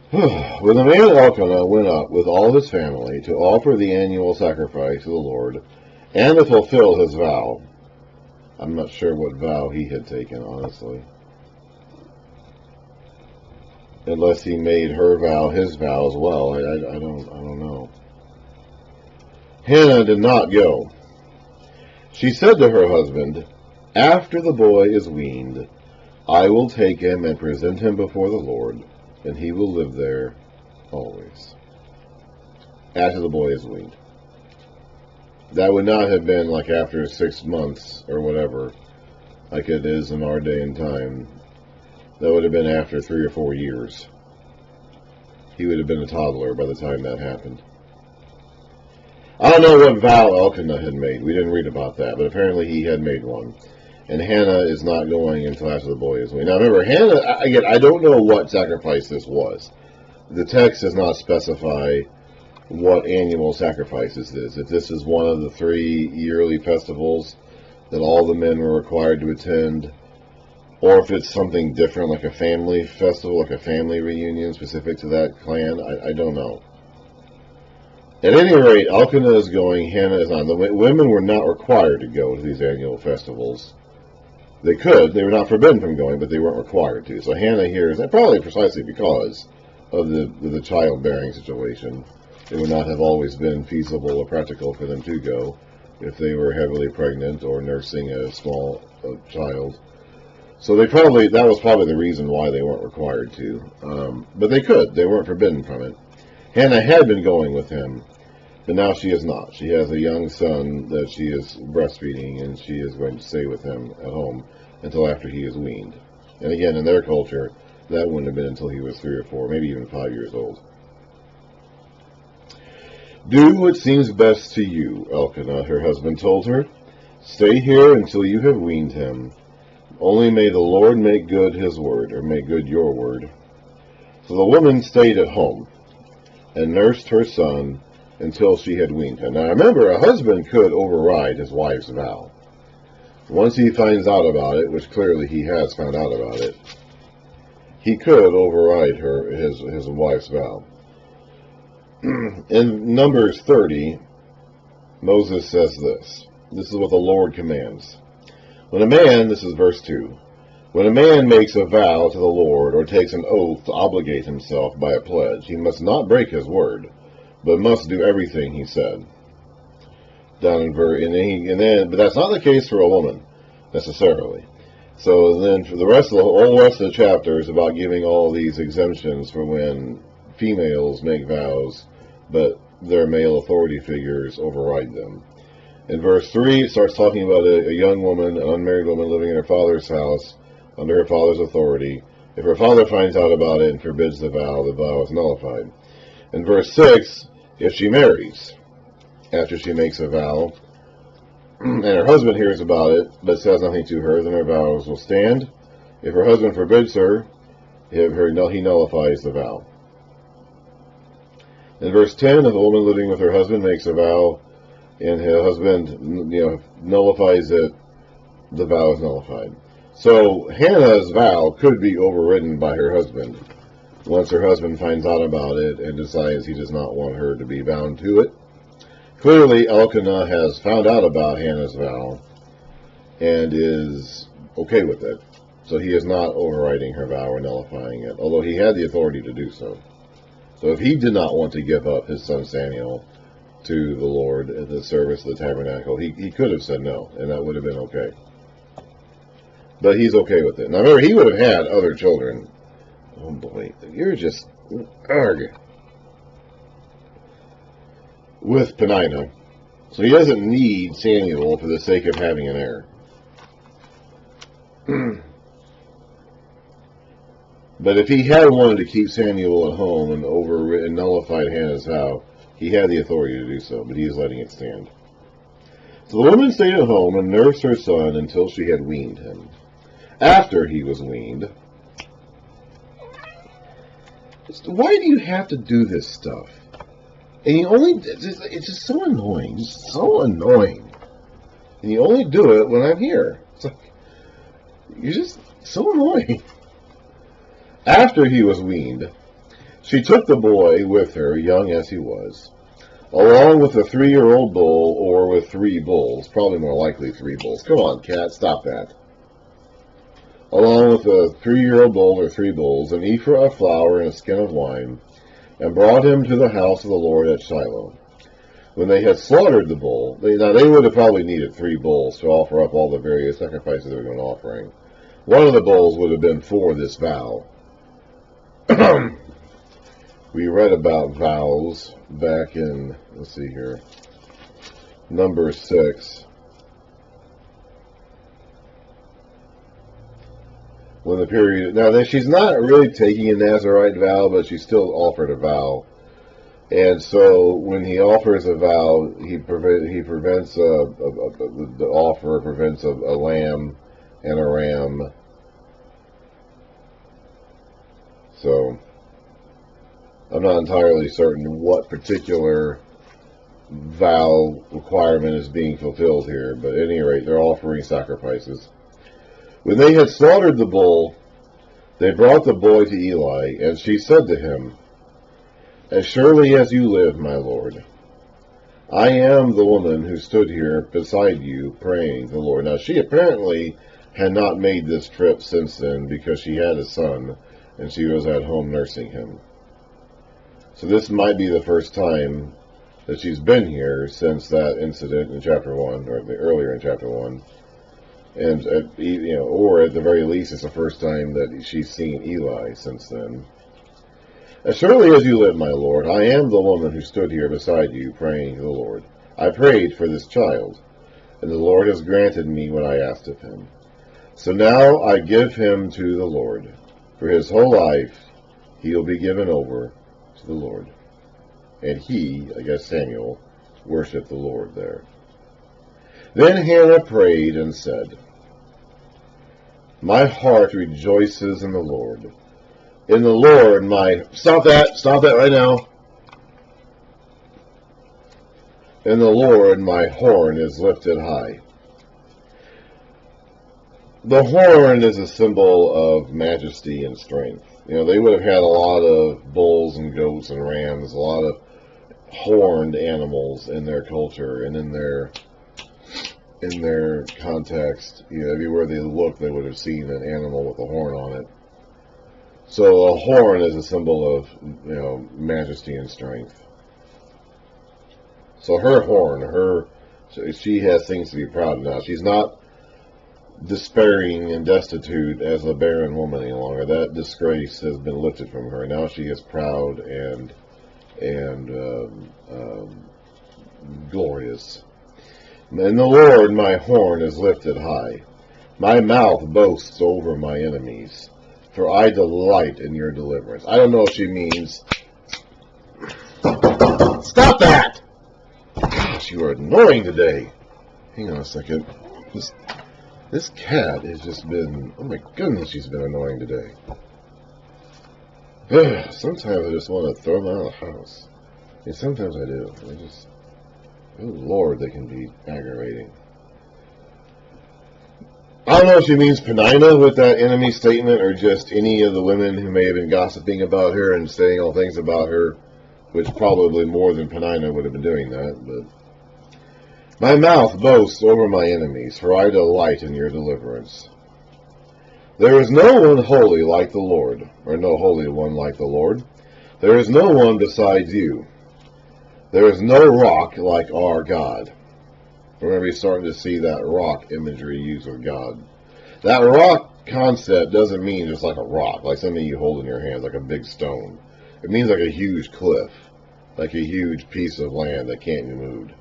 When the man Elkanah went up with all his family to offer the annual sacrifice to the Lord and to fulfill his vow, I'm not sure what vow he had taken, honestly. Unless he made her vow his vow as well. I don't know. Hannah did not go. She said to her husband, "After the boy is weaned, I will take him and present him before the Lord, and he will live there always." After the boy is weaned. That would not have been like after 6 months or whatever, like it is in our day and time. That would have been after 3 or 4 years. He would have been a toddler by the time that happened. I don't know what vow Elkanah had made. We didn't read about that, but apparently he had made one. And Hannah is not going until after the boy is weaned. Now remember, Hannah, again, I don't know what sacrifice this was. The text does not specify what annual sacrifice this is. If this is one of the 3 yearly festivals that all the men were required to attend, or if it's something different, like a family festival, like a family reunion specific to that clan, I don't know. At any rate, Elkanah is going, Hannah is not. The women were not required to go to these annual festivals. They could. They were not forbidden from going, but they weren't required to. So Hannah here is probably precisely because of the childbearing situation. It would not have always been feasible or practical for them to go if they were heavily pregnant or nursing a small child. So that was probably the reason why they weren't required to. But they could. They weren't forbidden from it. Hannah had been going with him, but now she is not. She has a young son that she is breastfeeding, and she is going to stay with him at home until after he is weaned. And again, in their culture, that wouldn't have been until he was 3 or 4, maybe even 5 years old. "Do what seems best to you," Elkanah, her husband, told her. "Stay here until you have weaned him. Only may the Lord make good his word," or make good your word. So the woman stayed at home and nursed her son until she had weaned him. Now remember, a husband could override his wife's vow. Once he finds out about it, which clearly he has found out about it, he could override his wife's vow. In Numbers 30, Moses says this. This is what the Lord commands. When a man, this is verse 2, when a man makes a vow to the Lord or takes an oath to obligate himself by a pledge, he must not break his word, but must do everything he said. Down in but that's not the case for a woman necessarily. So then, for the whole rest of the chapter is about giving all these exemptions for when females make vows, but their male authority figures override them. In verse 3, it starts talking about a young woman, an unmarried woman living in her father's house under her father's authority. If her father finds out about it and forbids the vow is nullified. In verse 6, if she marries after she makes a vow, and her husband hears about it but says nothing to her, then her vows will stand. If her husband forbids her, he nullifies the vow. In verse 10, if a woman living with her husband makes a vow and her husband nullifies it, the vow is nullified. So Hannah's vow could be overridden by her husband once her husband finds out about it and decides he does not want her to be bound to it. Clearly, Elkanah has found out about Hannah's vow and is okay with it. So he is not overriding her vow or nullifying it, although he had the authority to do so. So if he did not want to give up his son Samuel to the Lord at the service of the tabernacle, he could have said no, and that would have been okay. But he's okay with it. Now remember, he would have had other children. Oh boy, you're just arg with Peninnah. So he doesn't need Samuel for the sake of having an heir. But if he had wanted to keep Samuel at home and nullified Hannah's vow, he had the authority to do so, but he is letting it stand. So the woman stayed at home and nursed her son until she had weaned him. After he was weaned, why do you have to do this stuff? And it's just so annoying, just so annoying. And you only do it when I'm here. It's like, you're just so annoying. After he was weaned, She took the boy with her, young as he was, along with a 3-year-old bull, or with 3 bulls, probably more likely 3 bulls. Come on, cat, stop that. Along with a 3-year-old bull or 3 bulls, an ephah of flour and a skin of wine, and brought him to the house of the Lord at Shiloh. When they had slaughtered the bull, they would have probably needed 3 bulls to offer up all the various sacrifices they were going to offering. One of the bulls would have been for this vow. We read about vows back in, let's see here, number 6. When the period, now she's not really taking a Nazirite vow, but she still offered a vow. And so when he offers a vow, he prevents the offer prevents a lamb and a ram. So I'm not entirely certain what particular vow requirement is being fulfilled here, but at any rate, they're offering sacrifices. When they had slaughtered the bull, they brought the boy to Eli, and she said to him, "As surely as you live, my lord, I am the woman who stood here beside you praying to the Lord." Now, she apparently had not made this trip since then because she had a son, and she was at home nursing him. So this might be the first time that she's been here since that incident in chapter 1, or earlier in chapter 1. And, or at the very least, it's the first time that she's seen Eli since then. "As surely as you live, my lord, I am the woman who stood here beside you, praying to the Lord. I prayed for this child, and the Lord has granted me what I asked of him. So now I give him to the Lord. For his whole life he will be given over to the Lord." And he, I guess Samuel, worshipped the Lord there. Then Hannah prayed and said, "My heart rejoices in the Lord. In the Lord my..." Stop that right now. "In the Lord my horn is lifted high." The horn is a symbol of majesty and strength. They would have had a lot of bulls and goats and rams, a lot of horned animals in their culture and in their context. Everywhere they looked, they would have seen an animal with a horn on it. So a horn is a symbol of, majesty and strength. So her horn, she has things to be proud of now. She's not despairing and destitute as a barren woman any longer. That disgrace has been lifted from her. Now she is proud and glorious. "In the Lord my horn is lifted high. My mouth boasts over my enemies, for I delight in your deliverance." I don't know if she means... Stop that! Gosh, you are annoying today. Hang on a second. This cat has just been... Oh my goodness, she's been annoying today. Sometimes I just want to throw them out of the house. And sometimes I do. Oh Lord, they can be aggravating. I don't know if she means Penina with that enemy statement, or just any of the women who may have been gossiping about her and saying all things about her, which probably more than Penina would have been doing that, but... "My mouth boasts over my enemies, for I delight in your deliverance. There is no one holy like the Lord, or no holy one like the Lord. There is no one besides you. There is no rock like our God." Remember, you're starting to see that rock imagery used with God. That rock concept doesn't mean just like a rock, like something you hold in your hands, like a big stone. It means like a huge cliff, like a huge piece of land that can't be moved.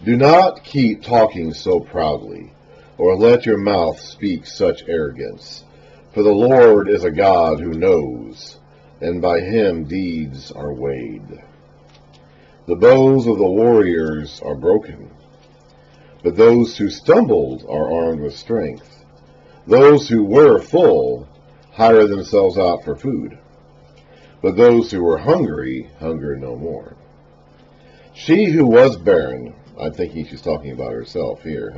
"Do not keep talking so proudly, or let your mouth speak such arrogance. For the Lord is a God who knows, and by him deeds are weighed. The bows of the warriors are broken, but those who stumbled are armed with strength. Those who were full hire themselves out for food, but those who were hungry hunger no more. She who was barren," I'm thinking she's talking about herself here,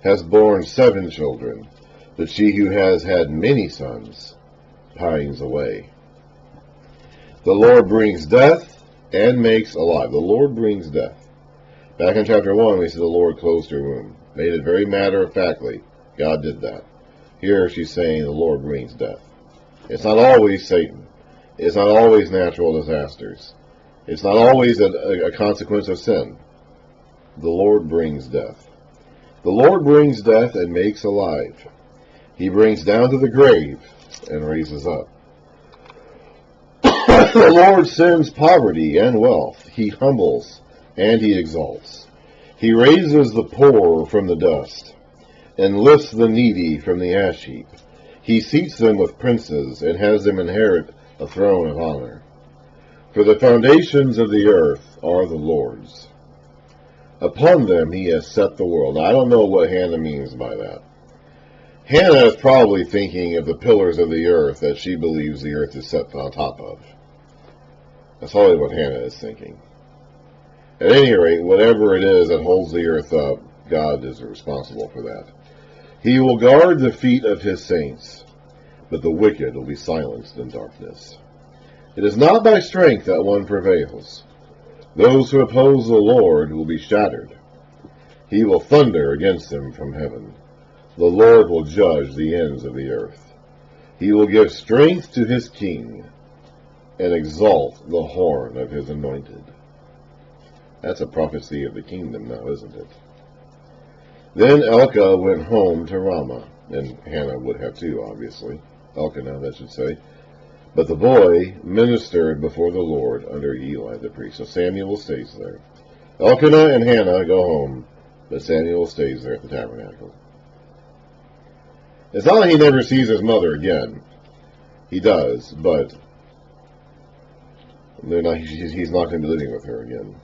"has borne 7 children, but she who has had many sons pines away." The Lord brings death and makes alive. The Lord brings death. Back in chapter 1, we see the Lord closed her womb. Made it very matter-of-factly. God did that. Here she's saying the Lord brings death. It's not always Satan. It's not always natural disasters. It's not always a consequence of sin. The Lord brings death. The Lord brings death and makes alive. He brings down to the grave and raises up. The Lord sends poverty and wealth. He humbles and he exalts. He raises the poor from the dust and lifts the needy from the ash heap. He seats them with princes and has them inherit a throne of honor. For the foundations of the earth are the Lord's. Upon them he has set the world. Now, I don't know what Hannah means by that. Hannah is probably thinking of the pillars of the earth that she believes the earth is set on top of. That's probably what Hannah is thinking. At any rate, whatever it is that holds the earth up, God is responsible for that. He will guard the feet of his saints, but the wicked will be silenced in darkness. It is not by strength that one prevails. Those who oppose the Lord will be shattered. He will thunder against them from heaven. The Lord will judge the ends of the earth. He will give strength to his king and exalt the horn of his anointed. That's a prophecy of the kingdom now, isn't it? Then Elkanah went home to Ramah, and Hannah would have too, obviously. Elkanah, that should say. But the boy ministered before the Lord under Eli the priest. So Samuel stays there. Elkanah and Hannah go home, but Samuel stays there at the tabernacle. It's not like he never sees his mother again. He does, but he's not going to be living with her again.